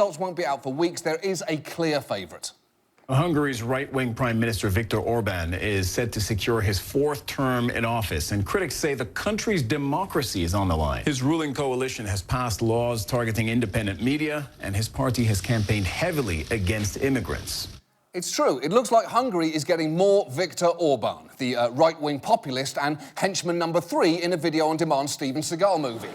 Results won't be out for weeks. There is a clear favourite. Hungary's right-wing Prime Minister Viktor Orban is set to secure his fourth term in office, and critics say the country's democracy is on the line. His ruling coalition has passed laws targeting independent media, and his party has campaigned heavily against immigrants. It's true. It looks like Hungary is getting more Viktor Orban, the right-wing populist and henchman number 3 in a video-on-demand Steven Seagal movie.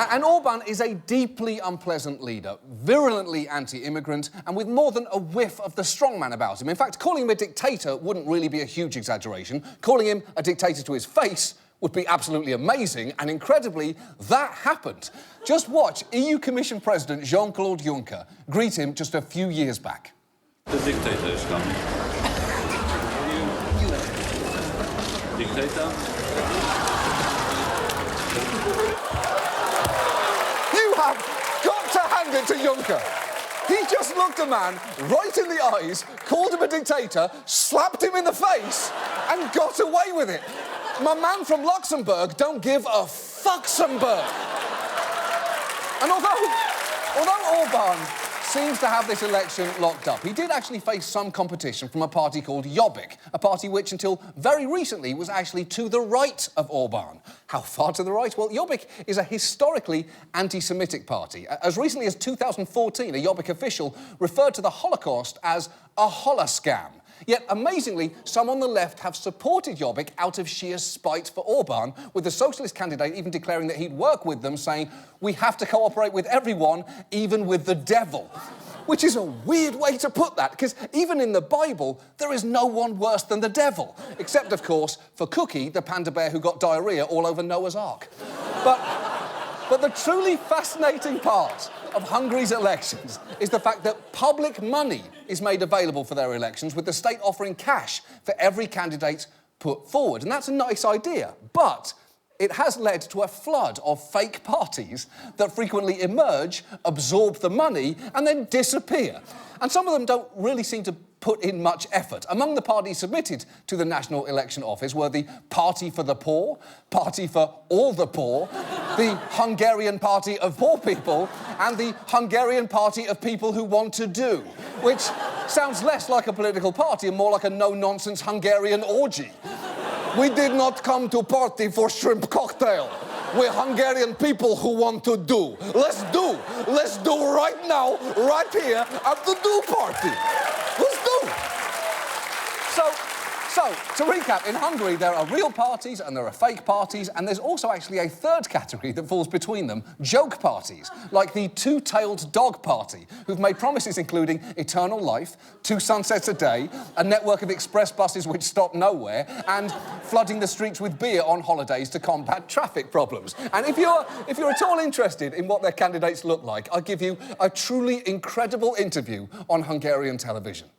And Orban is a deeply unpleasant leader, virulently anti-immigrant, and with more than a whiff of the strongman about him. In fact, calling him a dictator wouldn't really be a huge exaggeration. Calling him a dictator to his face would be absolutely amazing, and incredibly, that happened. Just watch EU Commission President Jean-Claude Juncker greet him just a few years back. The dictator is coming. Dictator? You have got to hand it to Juncker. He just looked a man right in the eyes, called him a dictator, slapped him in the face, and got away with it. My man from Luxembourg don't give a fucksemburg. And although Orban seems to have this election locked up, he did actually face some competition from a party called Jobbik, a party which until very recently was actually to the right of Orban. How far to the right? Well, Jobbik is a historically anti-Semitic party. As recently as 2014, a Jobbik official referred to the Holocaust as a holoscam. Yet, amazingly, some on the left have supported Jobbik out of sheer spite for Orban, with the socialist candidate even declaring that he'd work with them, saying, "We have to cooperate with everyone, even with the devil." Which is a weird way to put that, because even in the Bible, there is no one worse than the devil. Except, of course, for Cookie, the panda bear who got diarrhea all over Noah's Ark. But the truly fascinating part of Hungary's elections is the fact that public money is made available for their elections, with the state offering cash for every candidate put forward. And that's a nice idea, but it has led to a flood of fake parties that frequently emerge, absorb the money, and then disappear. And some of them don't really seem to put in much effort. Among the parties submitted to the National Election Office were the Party for the Poor, Party for All the Poor, the Hungarian Party of Poor People, and the Hungarian Party of People Who Want to Do, which sounds less like a political party and more like a no-nonsense Hungarian orgy. We did not come to party for shrimp cocktail. We're Hungarian people who want to do. Let's do. Let's do right now, right here at the do party. Let's do. So, to recap, in Hungary there are real parties and there are fake parties, and there's also actually a third category that falls between them, joke parties, like the two-tailed dog party, who've made promises including eternal life, 2 sunsets a day, a network of express buses which stop nowhere, and flooding the streets with beer on holidays to combat traffic problems. And if you're at all interested in what their candidates look like, I'll give you a truly incredible interview on Hungarian television.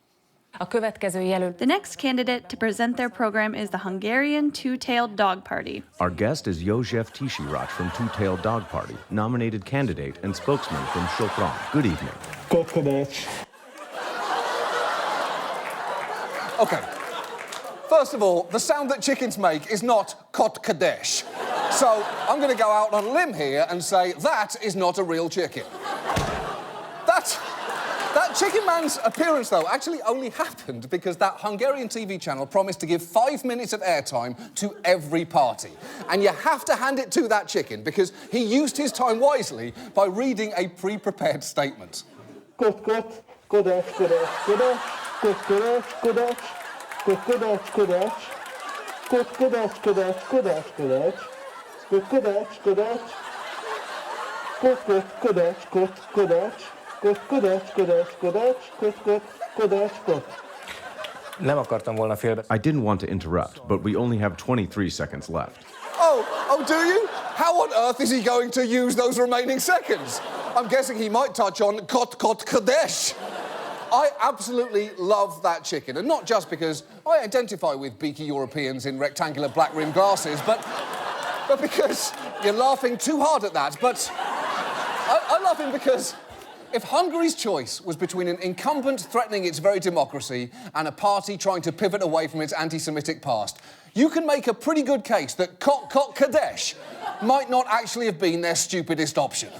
The next candidate to present their program is the Hungarian Two-Tailed Dog Party. Our guest is József Tisirac from Two-Tailed Dog Party, nominated candidate and spokesman from Sopron. Good evening. Okay. First of all, the sound that chickens make is not Kot Kadesh. So I'm going to go out on a limb here and say that is not a real chicken. That chicken man's appearance, though, actually only happened because that Hungarian TV channel promised to give 5 minutes of airtime to every party. And you have to hand it to that chicken because he used his time wisely by reading a pre-prepared statement. I didn't want to interrupt, but we only have 23 seconds left. Oh, do you? How on earth is he going to use those remaining seconds? I'm guessing he might touch on Kot Kadesh. I absolutely love that chicken, and not just because I identify with beaky Europeans in rectangular black-rimmed glasses, but because you're laughing too hard at that, but I love him because if Hungary's choice was between an incumbent threatening its very democracy and a party trying to pivot away from its anti-Semitic past, you can make a pretty good case that Kot Kadesh might not actually have been their stupidest option.